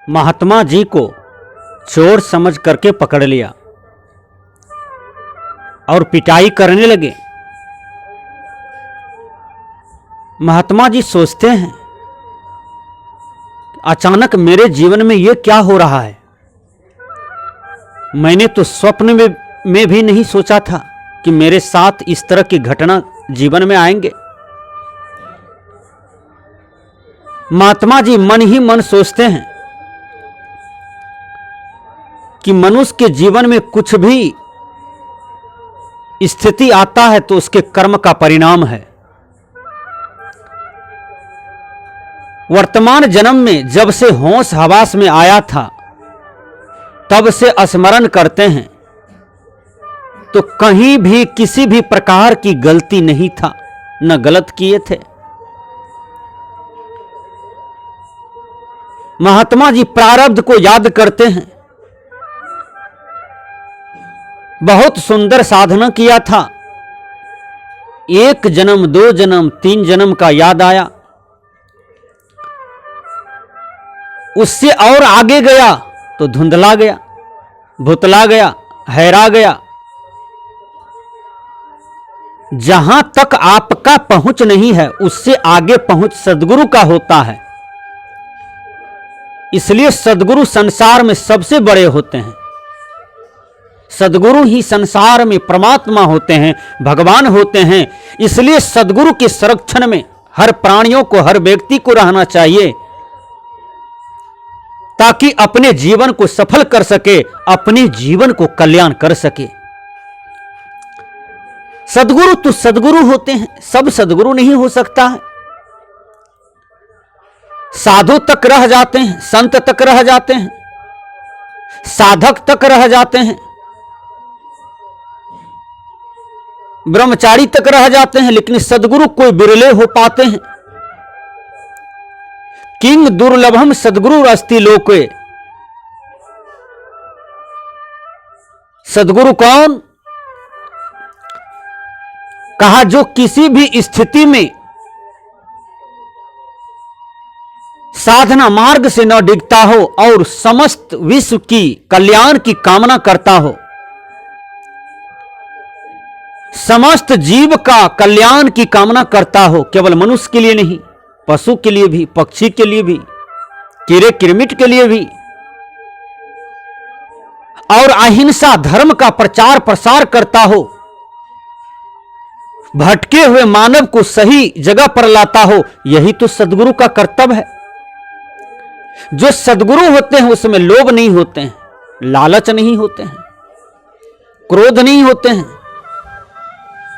महात्मा जी को चोर समझ करके पकड़ लिया और पिटाई करने लगे। महात्मा जी सोचते हैं, अचानक मेरे जीवन में यह क्या हो रहा है। मैंने तो स्वप्न में भी नहीं सोचा था कि मेरे साथ इस तरह की घटना जीवन में आएंगे। महात्मा जी मन ही मन सोचते हैं कि मनुष्य के जीवन में कुछ भी स्थिति आता है तो उसके कर्म का परिणाम है। वर्तमान जन्म में जब से होश हवास में आया था तब से स्मरण करते हैं तो कहीं भी किसी भी प्रकार की गलती नहीं था, न गलत किए थे। महात्मा जी प्रारब्ध को याद करते हैं, बहुत सुंदर साधना किया था। 1 जन्म 2 जन्म 3 जन्म का याद आया, उससे और आगे गया तो धुंधला गया, भुतला गया, हैरा गया। जहां तक आपका पहुंच नहीं है उससे आगे पहुंच सद्गुरु का होता है। इसलिए सद्गुरु संसार में सबसे बड़े होते हैं। सद्गुरु ही संसार में परमात्मा होते हैं, भगवान होते हैं। इसलिए सद्गुरु के संरक्षण में हर प्राणियों को, हर व्यक्ति को रहना चाहिए ताकि अपने जीवन को सफल कर सके, अपने जीवन को कल्याण कर सके। सद्गुरु तो सद्गुरु होते हैं, सब सद्गुरु नहीं हो सकता है। साधु तक रह जाते हैं, संत तक रह जाते हैं, साधक तक रह जाते हैं, ब्रह्मचारी तक रह जाते हैं, लेकिन सद्गुरु कोई बिरले हो पाते हैं। किंग दुर्लभम सद्गुरु अस्ति लोके। सद्गुरु कौन? कहा जो किसी भी स्थिति में साधना मार्ग से न डिगता हो और समस्त विश्व की कल्याण की कामना करता हो, समस्त जीव का कल्याण की कामना करता हो, केवल मनुष्य के लिए नहीं, पशु के लिए भी, पक्षी के लिए भी, कीड़े किरमिट के लिए भी, और अहिंसा धर्म का प्रचार प्रसार करता हो, भटके हुए मानव को सही जगह पर लाता हो, यही तो सद्गुरु का कर्तव्य है। जो सद्गुरु होते हैं उसमें लोभ नहीं होते हैं, लालच नहीं होते हैं, क्रोध नहीं होते हैं,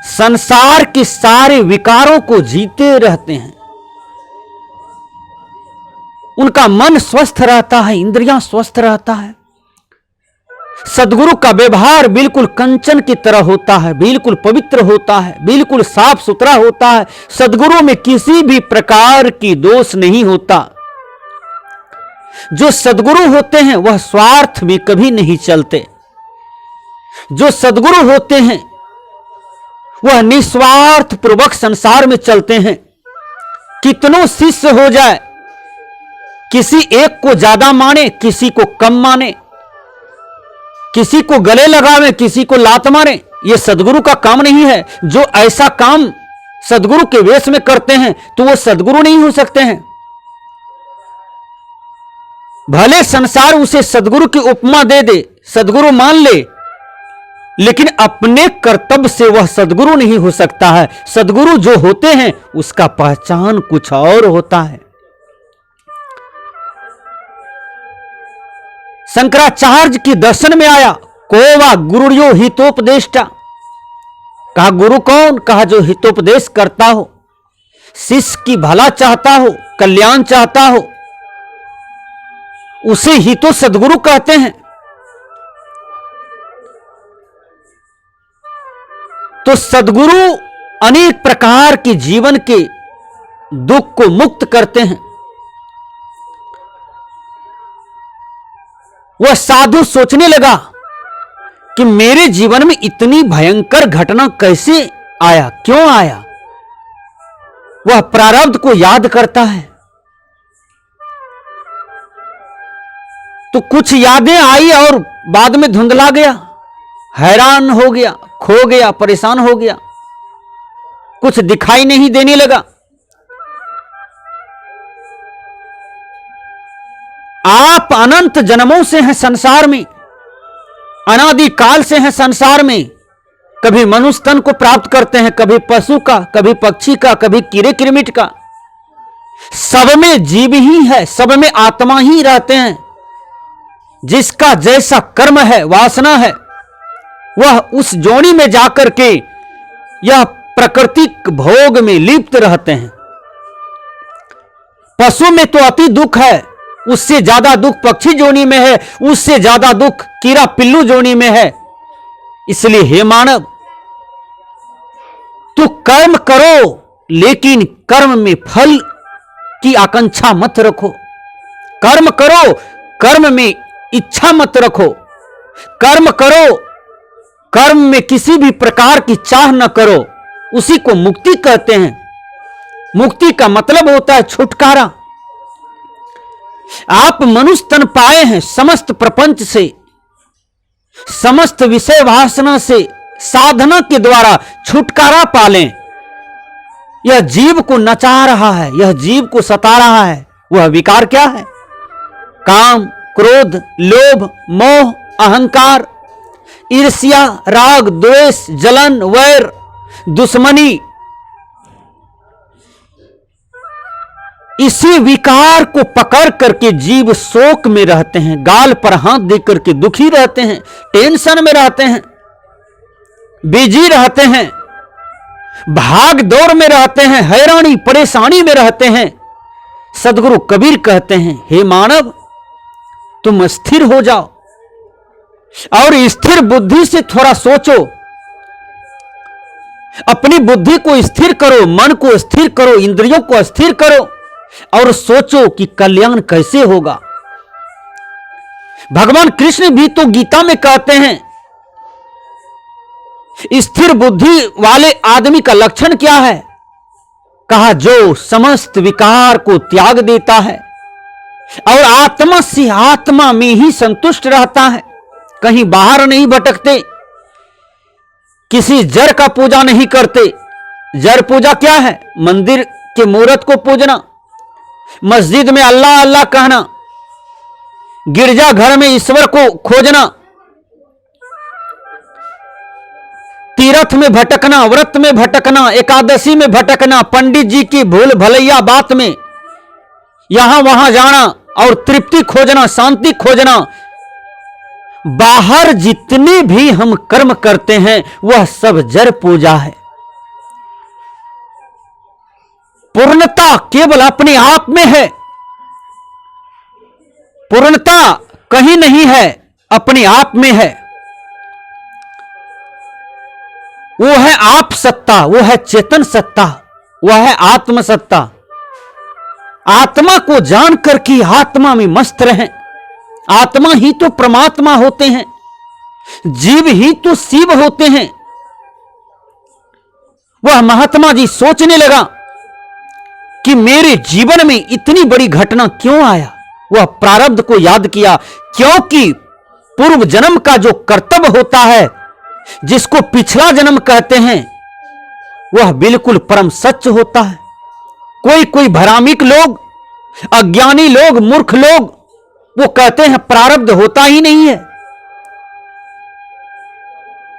संसार के सारे विकारों को जीते रहते हैं। उनका मन स्वस्थ रहता है, इंद्रियां स्वस्थ रहता है। सद्गुरु का व्यवहार बिल्कुल कंचन की तरह होता है, बिल्कुल पवित्र होता है, बिल्कुल साफ सुथरा होता है। सद्गुरु में किसी भी प्रकार की दोष नहीं होता। जो सद्गुरु होते हैं वह स्वार्थ में कभी नहीं चलते। जो सद्गुरु होते हैं वह निस्वार्थ पूर्वक संसार में चलते हैं। कितनों शिष्य हो जाए, किसी एक को ज्यादा माने, किसी को कम माने, किसी को गले लगावे, किसी को लात मारे, यह सद्गुरु का काम नहीं है। जो ऐसा काम सद्गुरु के वेश में करते हैं तो वो सद्गुरु नहीं हो सकते हैं। भले संसार उसे सद्गुरु की उपमा दे दे, सद्गुरु मान ले, लेकिन अपने कर्तव्य से वह सद्गुरु नहीं हो सकता है। सद्गुरु जो होते हैं उसका पहचान कुछ और होता है। शंकराचार्य के दर्शन में आया, कोवा गुरुर्यो हितोपदेष्टा। कहा गुरु कौन? कहा जो हितोपदेश करता हो, शिष्य की भला चाहता हो, कल्याण चाहता हो, उसे ही तो सद्गुरु कहते हैं। तो सद्गुरु अनेक प्रकार के जीवन के दुख को मुक्त करते हैं। वह साधु सोचने लगा कि मेरे जीवन में इतनी भयंकर घटना कैसे आया, क्यों आया। वह प्रारब्ध को याद करता है। तो कुछ यादें आई और बाद में धुंधला गया, हैरान हो गया, खो गया, परेशान हो गया, कुछ दिखाई नहीं देने लगा। आप अनंत जन्मों से हैं संसार में, अनादि काल से हैं संसार में। कभी मनुष्य तन को प्राप्त करते हैं, कभी पशु का, कभी पक्षी का, कभी कीड़े कीड़मिट का। सब में जीव ही है, सब में आत्मा ही रहते हैं। जिसका जैसा कर्म है, वासना है, वह उस जोनी में जाकर के यह प्राकृतिक भोग में लिप्त रहते हैं। पशु में तो अति दुख है, उससे ज्यादा दुख पक्षी जोनी में है, उससे ज्यादा दुख कीड़ा पिल्लू जोनी में है। इसलिए हे मानव, तू कर्म करो, लेकिन कर्म में फल की आकांक्षा मत रखो। कर्म करो, कर्म में इच्छा मत रखो। कर्म करो, कर्म में किसी भी प्रकार की चाह न करो। उसी को मुक्ति कहते हैं। मुक्ति का मतलब होता है छुटकारा। आप मनुष्य तन पाए हैं, समस्त प्रपंच से, समस्त विषय वासना से साधना के द्वारा छुटकारा पालें। यह जीव को नचा रहा है, यह जीव को सता रहा है। वह विकार क्या है? काम, क्रोध, लोभ, मोह, अहंकार, ईर्ष्या, राग, द्वेष, जलन, वैर, दुश्मनी। इसी विकार को पकड़ करके जीव शोक में रहते हैं, गाल पर हाथ देकर के दुखी रहते हैं, टेंशन में रहते हैं, बिजी रहते हैं, भाग दौड़ में रहते हैं, हैरानी परेशानी में रहते हैं। सदगुरु कबीर कहते हैं, हे मानव, तुम स्थिर हो जाओ और स्थिर बुद्धि से थोड़ा सोचो। अपनी बुद्धि को स्थिर करो, मन को स्थिर करो, इंद्रियों को स्थिर करो और सोचो कि कल्याण कैसे होगा। भगवान कृष्ण भी तो गीता में कहते हैं, स्थिर बुद्धि वाले आदमी का लक्षण क्या है? कहा, जो समस्त विकार को त्याग देता है और आत्मा से आत्मा में ही संतुष्ट रहता है, कहीं बाहर नहीं भटकते, किसी जड़ का पूजा नहीं करते। जड़ पूजा क्या है? मंदिर के मूर्त को पूजना, मस्जिद में अल्लाह अल्लाह कहना, गिरजा घर में ईश्वर को खोजना, तीर्थ में भटकना, व्रत में भटकना, एकादशी में भटकना, पंडित जी की भूल भलैया बात में यहां वहां जाना और तृप्ति खोजना, शांति खोजना। बाहर जितने भी हम कर्म करते हैं वह सब जड़ पूजा है। पूर्णता केवल अपने आप में है। पूर्णता कहीं नहीं है, अपने आप में है। वो है आप सत्ता, वो है चेतन सत्ता, वह है आत्म सत्ता। आत्मा को जानकर कि आत्मा में मस्त रहें। आत्मा ही तो परमात्मा होते हैं, जीव ही तो शिव होते हैं। वह महात्मा जी सोचने लगा कि मेरे जीवन में इतनी बड़ी घटना क्यों आया। वह प्रारब्ध को याद किया, क्योंकि पूर्व जन्म का जो कर्तव्य होता है, जिसको पिछला जन्म कहते हैं, वह बिल्कुल परम सच होता है। कोई कोई भ्रामिक लोग, अज्ञानी लोग, मूर्ख लोग, वो कहते हैं प्रारब्ध होता ही नहीं है।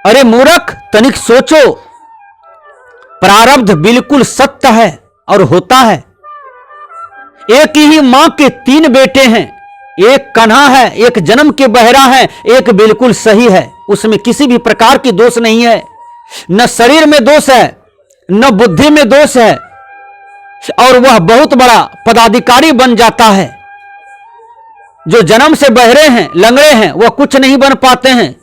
अरे मूर्ख, तनिक सोचो, प्रारब्ध बिल्कुल सत्य है और होता है। एक ही मां के 3 बेटे हैं, एक कन्हा है, एक जन्म के बहरा है, एक बिल्कुल सही है। उसमें किसी भी प्रकार की दोष नहीं है। न शरीर में दोष है, न बुद्धि में दोष है, और वह बहुत बड़ा पदाधिकारी बन जाता है। जो जन्म से बहरे हैं, लंगड़े हैं, वह कुछ नहीं बन पाते हैं।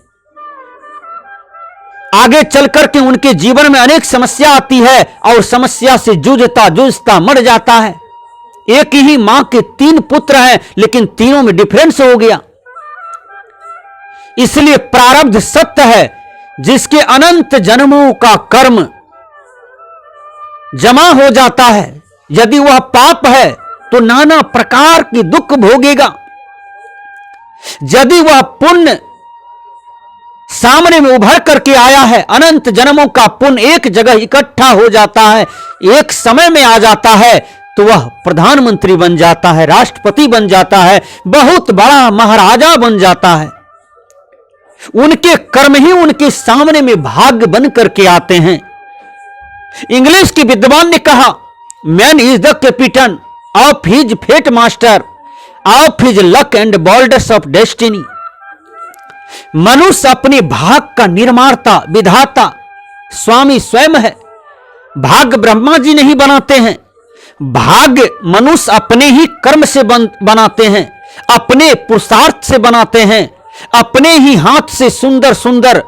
आगे चलकर के उनके जीवन में अनेक समस्या आती है और समस्या से जूझता जूझता मर जाता है। एक ही मां के 3 पुत्र हैं, लेकिन तीनों में डिफरेंस हो गया। इसलिए प्रारब्ध सत्य है, जिसके अनंत जन्मों का कर्म जमा हो जाता है। यदि वह पाप है तो नाना प्रकार के दुख भोगेगा। यदि वह पुण्य सामने में उभर करके आया है, अनंत जन्मों का पुण्य एक जगह इकट्ठा हो जाता है, एक समय में आ जाता है, तो वह प्रधानमंत्री बन जाता है, राष्ट्रपति बन जाता है, बहुत बड़ा महाराजा बन जाता है। उनके कर्म ही उनके सामने में भाग्य बन करके आते हैं। इंग्लिश के विद्वान ने कहा, man is the captain of his fate, master of his luck and borders of destiny. मनुष्य अपने भाग का निर्माता, विधाता, स्वामी स्वयं है। भाग्य ब्रह्मा जी नहीं बनाते हैं, भाग्य मनुष्य अपने ही कर्म से बनाते हैं, अपने पुरुषार्थ से बनाते हैं, अपने ही हाथ से सुंदर सुंदर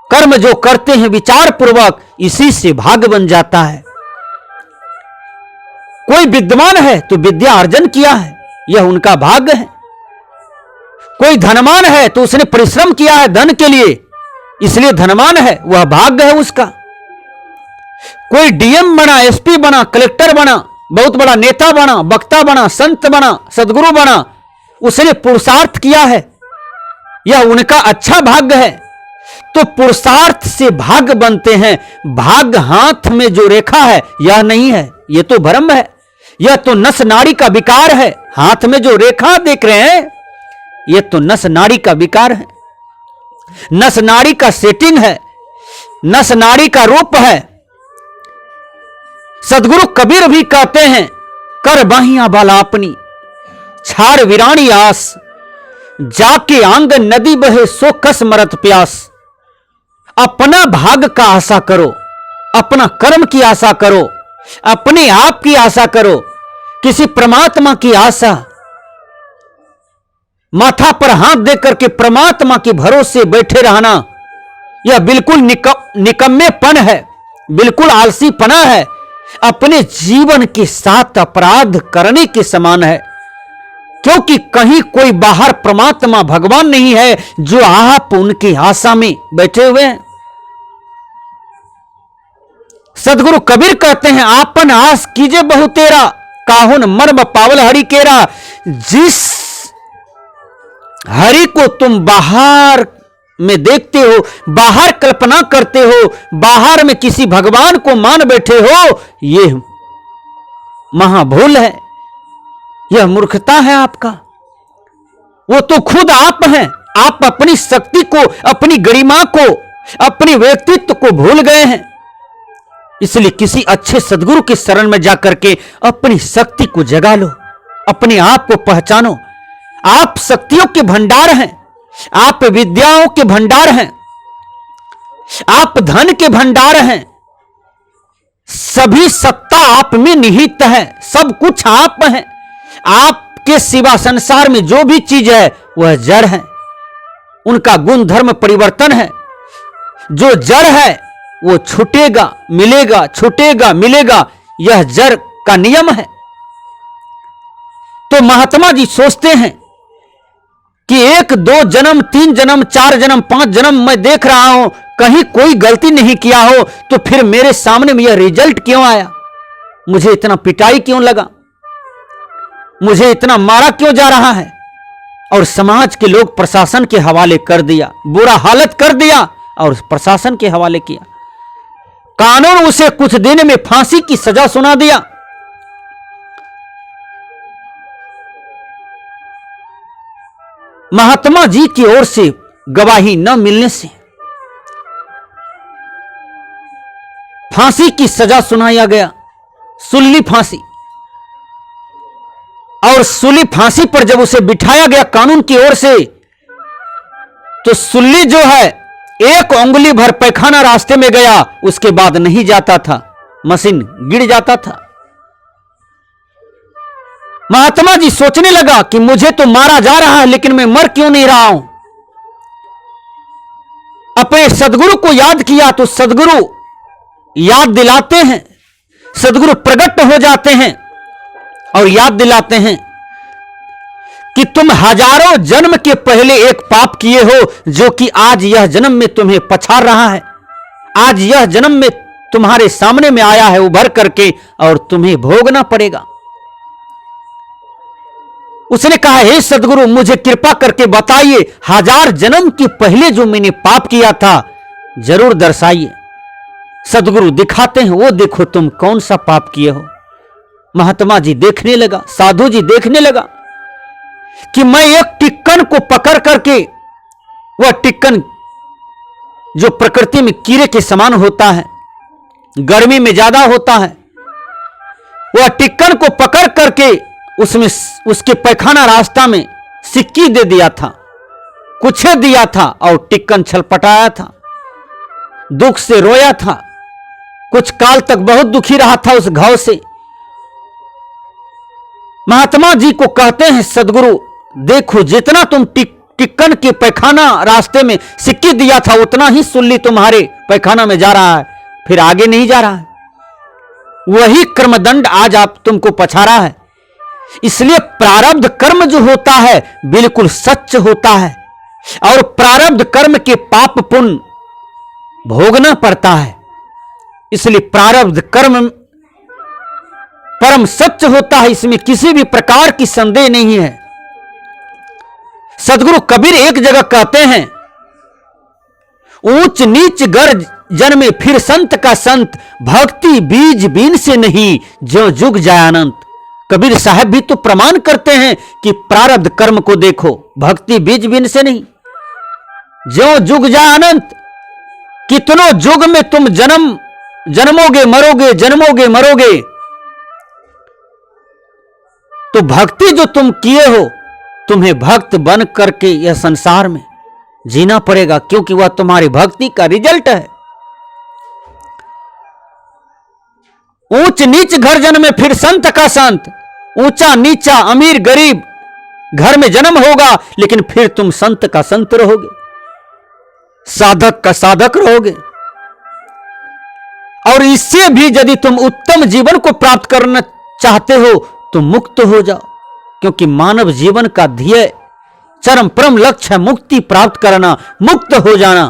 कर्म जो करते हैं विचार पूर्वक, इसी से भाग्य बन जाता है। कोई विद्वान है तो विद्या अर्जन किया है, यह उनका भाग्य है। कोई धनवान है तो उसने परिश्रम किया है धन के लिए, इसलिए धनवान है, वह भाग्य है उसका। कोई डीएम बना, एसपी बना, कलेक्टर बना, बहुत बड़ा नेता बना, वक्ता बना, संत बना, सदगुरु बना, उसने पुरुषार्थ किया है, यह उनका अच्छा भाग्य है। तो पुरुषार्थ से भाग्य बनते हैं। भाग्य हाथ में जो रेखा है यह नहीं है, यह तो भ्रम है, यह तो नस नाड़ी का विकार है। हाथ में जो रेखा देख रहे हैं यह तो नस नाड़ी का विकार है, नस नाड़ी का सेटिंग है, नस नाड़ी का रूप है। सदगुरु कबीर भी कहते हैं, कर बाहियां बाला अपनी छाड़ वीरानी आस, जाके आंग नदी बहे सो कस मरत प्यास। अपना भाग का आशा करो, अपना कर्म की आशा करो, अपने आप की आशा करो, किसी परमात्मा की आशा, माथा पर हाथ देकर के परमात्मा के भरोसे बैठे रहना, यह बिल्कुल निकम्मेपन है, बिल्कुल आलसीपना है, अपने जीवन के साथ अपराध करने के समान है। क्योंकि कहीं कोई बाहर परमात्मा भगवान नहीं है जो आप उनकी आशा में बैठे हुए हैं। सदगुरु कबीर कहते हैं, आपन आस कीजे बहु तेरा, काहुन मर्म पावल हरि केरा। जिस हरि को तुम बाहर में देखते हो, बाहर कल्पना करते हो, बाहर में किसी भगवान को मान बैठे हो, यह महाभूल है, यह मूर्खता है आपका। वो तो खुद आप हैं। आप अपनी शक्ति को, अपनी गरिमा को, अपने व्यक्तित्व को भूल गए हैं। इसलिए किसी अच्छे सदगुरु की शरण में जाकर के अपनी शक्ति को जगा लो, अपने आप को पहचानो। आप शक्तियों के भंडार हैं, आप विद्याओं के भंडार हैं, आप धन के भंडार हैं। सभी सत्ता आप में निहित है, सब कुछ आप हैं। आपके सिवा संसार में जो भी चीज है वह जड़ है, उनका गुण धर्म परिवर्तन है। जो जड़ है वो छूटेगा मिलेगा, छूटेगा मिलेगा, यह जड़ का नियम है। तो महात्मा जी सोचते हैं कि 1 2 जन्म 3 जन्म 4 जन्म 5 जन्म मैं देख रहा हूं, कहीं कोई गलती नहीं किया हो, तो फिर मेरे सामने में यह रिजल्ट क्यों आया? मुझे इतना पिटाई क्यों लगा? मुझे इतना मारा क्यों जा रहा है? और समाज के लोग प्रशासन के हवाले कर दिया, बुरा हालत कर दिया और प्रशासन के हवाले किया। कानून उसे कुछ दिन में फांसी की सजा सुना दिया। महात्मा जी की ओर से गवाही न मिलने से फांसी की सजा सुनाया गया, सुल्ली फांसी। और सुल्ली फांसी पर जब उसे बिठाया गया कानून की ओर से, तो सुल्ली जो है 1 उंगली भर पैखाना रास्ते में गया, उसके बाद नहीं जाता था, मशीन गिर जाता था। महात्मा जी सोचने लगा कि मुझे तो मारा जा रहा है, लेकिन मैं मर क्यों नहीं रहा हूं। अपने सदगुरु को याद किया तो सदगुरु याद दिलाते हैं, सदगुरु प्रकट हो जाते हैं और याद दिलाते हैं कि तुम हजारों जन्म के पहले एक पाप किए हो, जो कि आज यह जन्म में तुम्हें पछाड़ रहा है। आज यह जन्म में तुम्हारे सामने में आया है उभर करके, और तुम्हें भोगना पड़ेगा। उसने कहा, हे सदगुरु, मुझे कृपा करके बताइए, 1000 जन्म के पहले जो मैंने पाप किया था जरूर दर्शाइए। सदगुरु दिखाते हैं, वो देखो तुम कौन सा पाप किए हो। महात्मा जी देखने लगा, साधु जी देखने लगा कि मैं एक टिक्कन को पकड़ करके, वह टिक्कन जो प्रकृति में कीड़े के समान होता है, गर्मी में ज्यादा होता है, वह टिक्कन को पकड़ करके उसमें उसके पैखाना रास्ता में सिक्की दे दिया था, कुछ दिया था, और टिक्कन छलपटाया था, दुख से रोया था, कुछ काल तक बहुत दुखी रहा था उस घाव से। महात्मा जी को कहते हैं, सदगुरु देखो, जितना तुम टिक्कन के पैखाना रास्ते में सिक्की दिया था उतना ही सुल्ली तुम्हारे पैखाना में जा रहा है, फिर आगे नहीं जा रहा है। वही कर्मदंड आज आप तुमको पछा रहा है। इसलिए प्रारब्ध कर्म जो होता है बिल्कुल सच होता है, और प्रारब्ध कर्म के पाप पुण्य भोगना पड़ता है। इसलिए प्रारब्ध कर्म परम सच होता है, इसमें किसी भी प्रकार की संदेह नहीं है। सदगुरु कबीर एक जगह कहते हैं, ऊंच नीच गर्ज जन्मे फिर संत का संत, भक्ति बीज बीन से नहीं जो जुग जाय अनंत। कबीर साहब भी तो प्रमाण करते हैं कि प्रारब्ध कर्म को देखो, भक्ति बीज बीन से नहीं जो जुग जाय अनंत। कितनों जुग में तुम जन्मोगे मरोगे, जन्मोगे मरोगे, तो भक्ति जो तुम किए हो, तुम्हें भक्त बन करके यह संसार में जीना पड़ेगा, क्योंकि वह तुम्हारी भक्ति का रिजल्ट है। ऊंच नीच घर जन्मे फिर संत का संत, ऊंचा नीचा अमीर गरीब घर में जन्म होगा, लेकिन फिर तुम संत का संत रहोगे, साधक का साधक रहोगे। और इससे भी यदि तुम उत्तम जीवन को प्राप्त करना चाहते हो तो मुक्त हो जाओ, क्योंकि मानव जीवन का ध्येय चरम परम लक्ष्य है मुक्ति प्राप्त करना, मुक्त हो जाना।